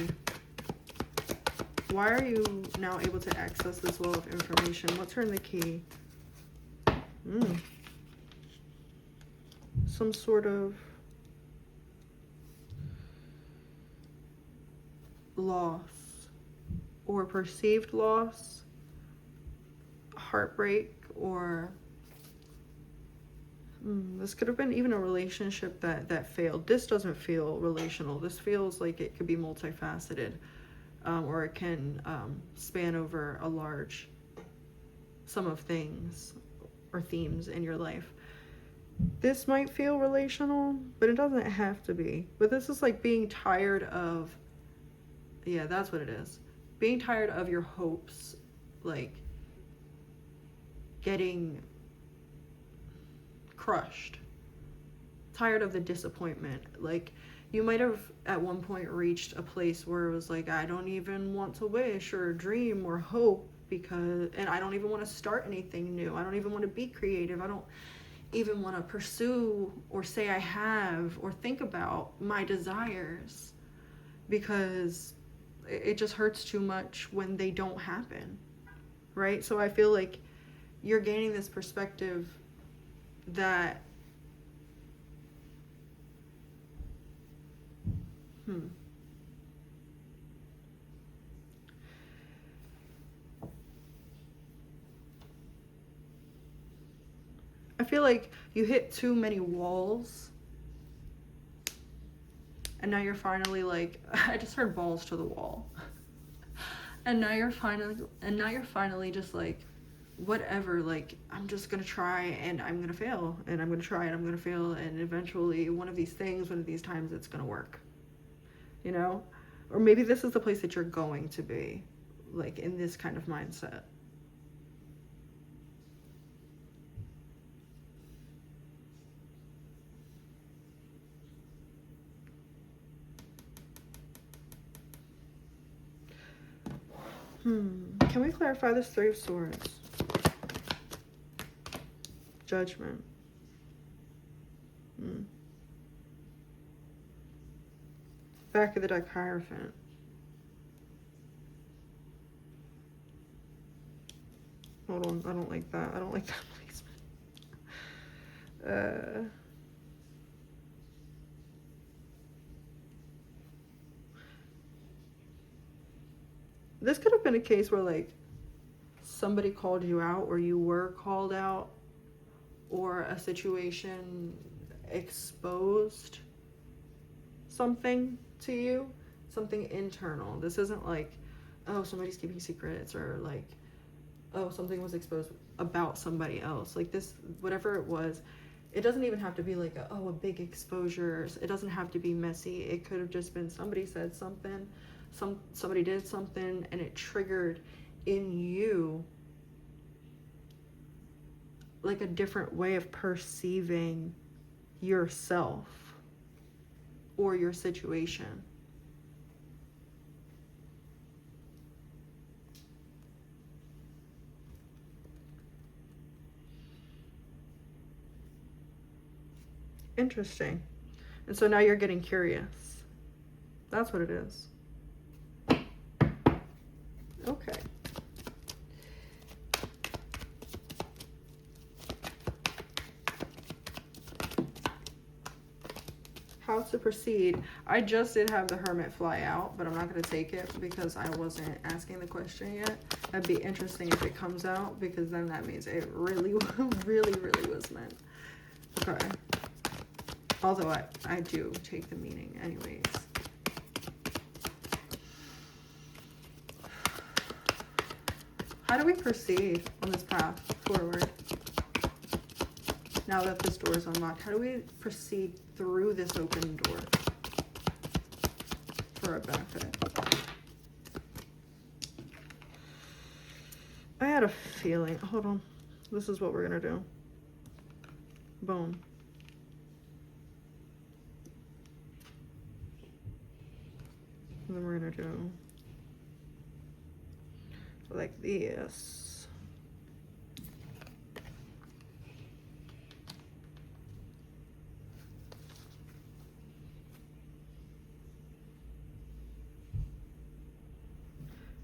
Why are you now able to access this well of information? What turned the key? Some sort of loss, or perceived loss, heartbreak, or this could have been even a relationship that failed. This doesn't feel relational. This feels like it could be multifaceted, or it can span over a large sum of things or themes in your life. This might feel relational, but it doesn't have to be. But this is like being tired of, yeah, that's what it is. Being tired of your hopes, like getting crushed. Tired of the disappointment. Like, you might have at one point reached a place where it was like, I don't even want to wish or dream or hope, and I don't even want to start anything new. I don't even want to be creative. I don't even want to pursue or say I have or think about my desires, because it just hurts too much when they don't happen, right? So I feel like you're gaining this perspective that I feel like you hit too many walls, and now you're finally like, I just heard balls to the wall. And now you're finally just like, whatever, like, I'm just gonna try and I'm gonna fail, and I'm gonna try and I'm gonna fail, and eventually one of these times it's gonna work, you know? Or maybe this is the place that you're going to be, like, in this kind of mindset. Can we clarify this Three of Swords? Judgment. Back of the deck, Hierophant. Hold on, I don't like that. I don't like that placement. This could have been a case where, like, somebody called you out, or you were called out, or a situation exposed something to you, something internal. This isn't like, oh, somebody's keeping secrets, or like, oh, something was exposed about somebody else. Like, this, whatever it was, It doesn't even have to be like a big exposure. It doesn't have to be messy. It could have just been somebody said something, somebody did something, and it triggered in you like a different way of perceiving yourself or your situation. Interesting. And so now you're getting curious. That's what it is. Okay. How to proceed. I just did have the Hermit fly out, but I'm not going to take it because I wasn't asking the question yet. That'd be interesting if it comes out, because then that means it really, really, really was meant. Okay. Although I do take the meaning anyways. How do we proceed on this path forward? Now that this door is unlocked, how do we proceed through this open door for our benefit? I had a feeling. Hold on. This is what we're going to do. Boom. And then we're going to do like this.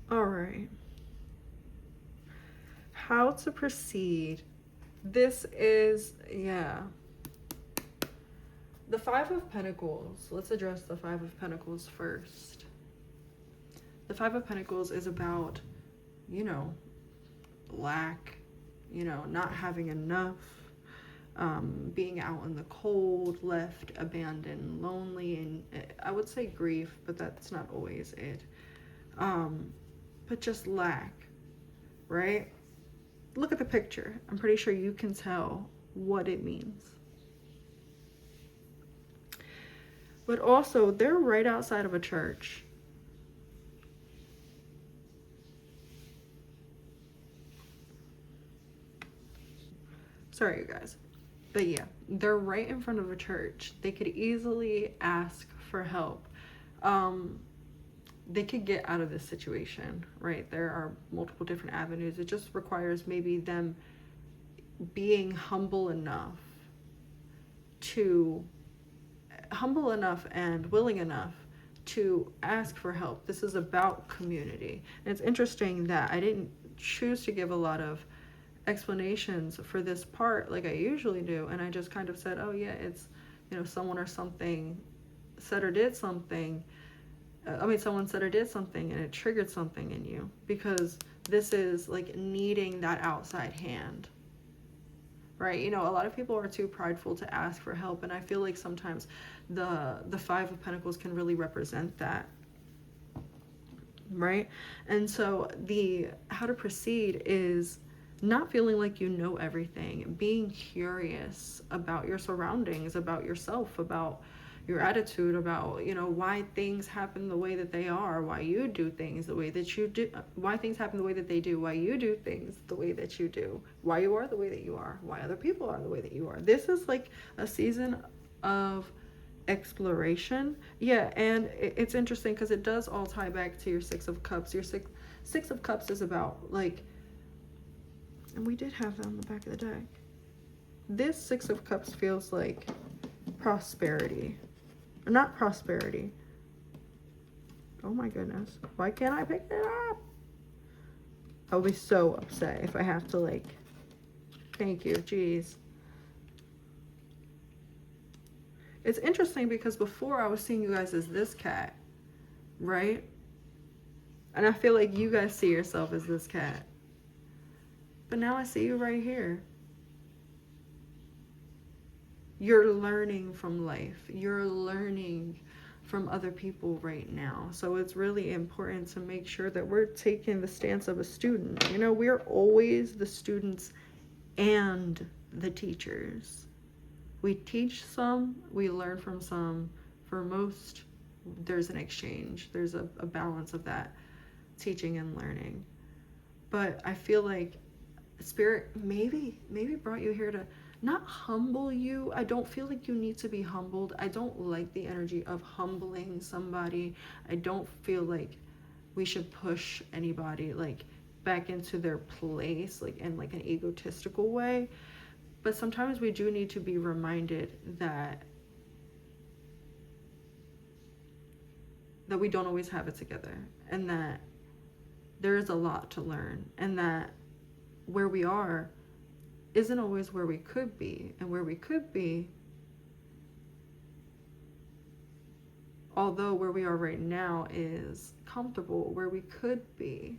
All right. How to proceed. This is, yeah. The Five of Pentacles. Let's address the Five of Pentacles first. The Five of Pentacles is about, you know, lack, you know, not having enough, being out in the cold, left, abandoned, lonely, and I would say grief, but that's not always it. But just lack, right? Look at the picture. I'm pretty sure you can tell what it means. But also, they're right outside of a church. Sorry, you guys. But yeah, they're right in front of a church. They could easily ask for help. They could get out of this situation, right? There are multiple different avenues. It just requires maybe them being humble enough and willing enough to ask for help. This is about community. And it's interesting that I didn't choose to give a lot of explanations for this part like I usually do, and I just kind of said, oh yeah, it's, you know, someone or something said or did something. Someone said or did something and it triggered something in you, because this is like needing that outside hand, right? You know, a lot of people are too prideful to ask for help, and I feel like sometimes the Five of Pentacles can really represent that, right? And so the how to proceed is not feeling like you know everything, being curious about your surroundings, about yourself, about your attitude, about, you know, why things happen the way that they are, why you do things the way that you do, why things happen the way that they do, why you do things the way that you do, why you are the way that you are, why other people are the way that you are. This is like a season of exploration. Yeah, and it's interesting because it does all tie back to your Six of Cups. Your six of Cups is about like, and we did have that on the back of the deck. This Six of Cups feels like prosperity. Not prosperity. Oh my goodness. Why can't I pick it up? I'll be so upset if I have to like... Thank you. Jeez. It's interesting because before I was seeing you guys as this cat, right? And I feel like you guys see yourself as this cat. But now I see you right here. You're learning from life. You're learning from other people right now. So it's really important to make sure that we're taking the stance of a student. You know, we're always the students and the teachers. We teach some, we learn from some. For most, there's an exchange. There's a balance of that teaching and learning. But I feel like Spirit maybe brought you here to not humble you. I don't feel like you need to be humbled. I don't like the energy of humbling somebody. I don't feel like we should push anybody like back into their place, like in like an egotistical way. But sometimes we do need to be reminded that we don't always have it together, and that there is a lot to learn, and that where we are isn't always where we could be, and where we could be, although where we are right now is comfortable, where we could be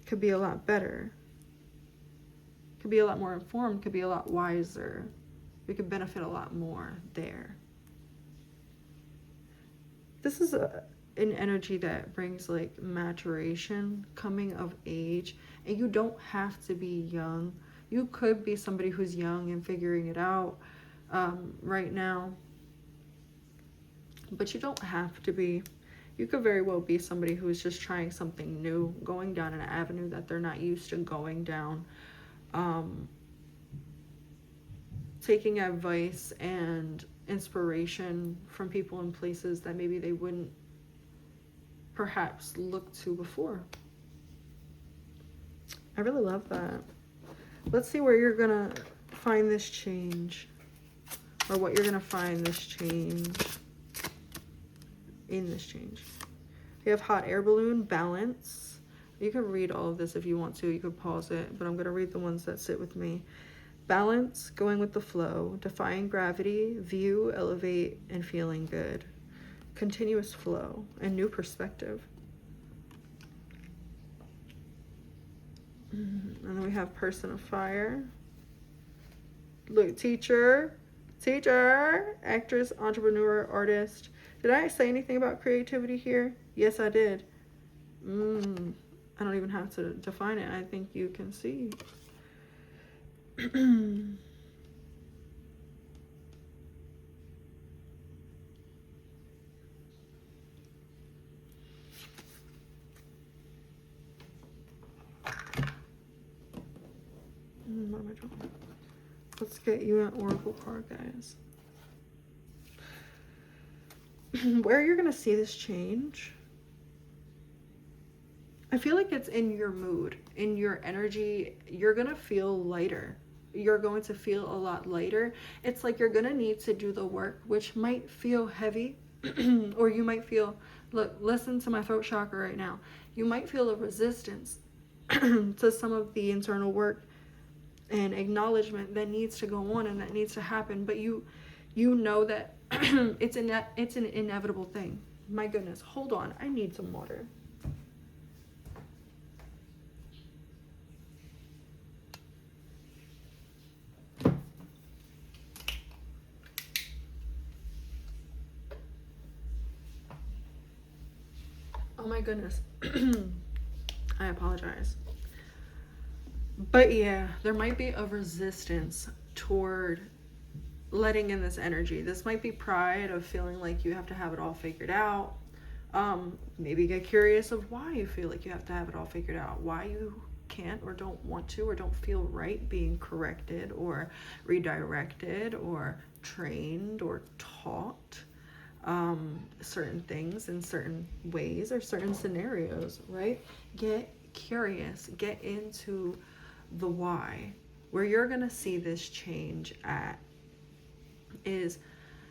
could be a lot better, could be a lot more informed, could be a lot wiser. We could benefit a lot more there. This is an energy that brings like maturation, coming of age, and you don't have to be young. You could be somebody who's young and figuring it out right now, but you don't have to be. You could very well be somebody who is just trying something new, going down an avenue that they're not used to going down, taking advice and inspiration from people and places that maybe they wouldn't perhaps look to before. I really love that. Let's see where you're gonna find this change, or what you're gonna find this change in this change. You have hot air balloon, balance. You can read all of this if you want to. You could pause it, but I'm gonna read the ones that sit with me. Balance, going with the flow, defying gravity, view, elevate, and feeling good. Continuous flow and new perspective. And then we have person of fire. Look, teacher, actress, entrepreneur, artist. Did I say anything about creativity here? Yes, I did. I don't even have to define it. I think you can see. What am I doing? Let's get you an oracle card, guys. Where you're gonna see this change, I feel like it's in your mood, in your energy. You're gonna feel lighter. You're going to feel a lot lighter. It's like you're gonna need to do the work, which might feel heavy, or you might feel, look, listen to my throat chakra right now. You might feel a resistance to some of the internal work and acknowledgement that needs to go on and that needs to happen, but you know that it's an inevitable thing. My goodness, hold on, I need some water. Oh my goodness. I apologize. But yeah, there might be a resistance toward letting in this energy. This might be pride of feeling like you have to have it all figured out. Maybe get curious of why you feel like you have to have it all figured out. Why you can't or don't want to or don't feel right being corrected or redirected or trained or taught certain things in certain ways or certain scenarios, right? Get curious, get into the why. Where you're gonna see this change at is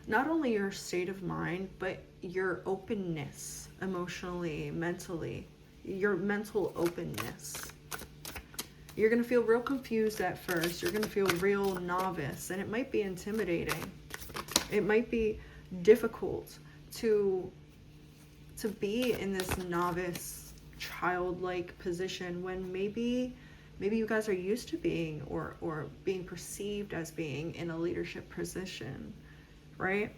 not only your state of mind, but your openness emotionally, mentally, your mental openness. You're gonna feel real confused at first. You're gonna feel real novice, and it might be intimidating. It might be difficult to be in this novice, childlike position when maybe you guys are used to being or being perceived as being in a leadership position, right?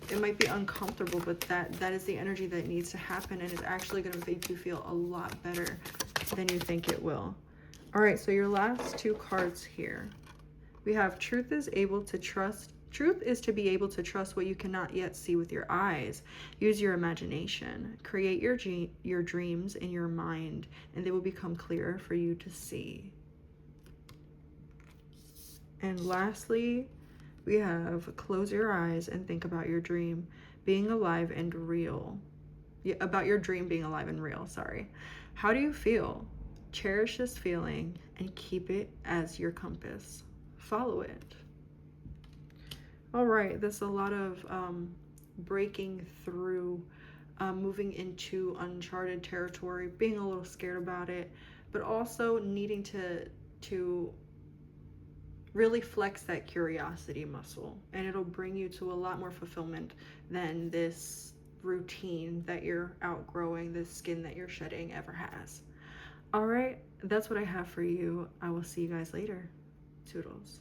It might be uncomfortable, but that is the energy that needs to happen, and it's actually going to make you feel a lot better than you think it will. All right, so your last two cards here. We have truth is able to trust. Truth is to be able to trust what you cannot yet see with your eyes. Use your imagination. Create your dreams in your mind, and they will become clearer for you to see. And lastly, we have close your eyes and think about your dream being alive and real. Yeah, about your dream being alive and real, sorry. How do you feel? Cherish this feeling and keep it as your compass. Follow it. All right, there's a lot of breaking through, moving into uncharted territory, being a little scared about it, but also needing to really flex that curiosity muscle, and it'll bring you to a lot more fulfillment than this routine that you're outgrowing, this skin that you're shedding ever has. All right, that's what I have for you. I will see you guys later. Toodles.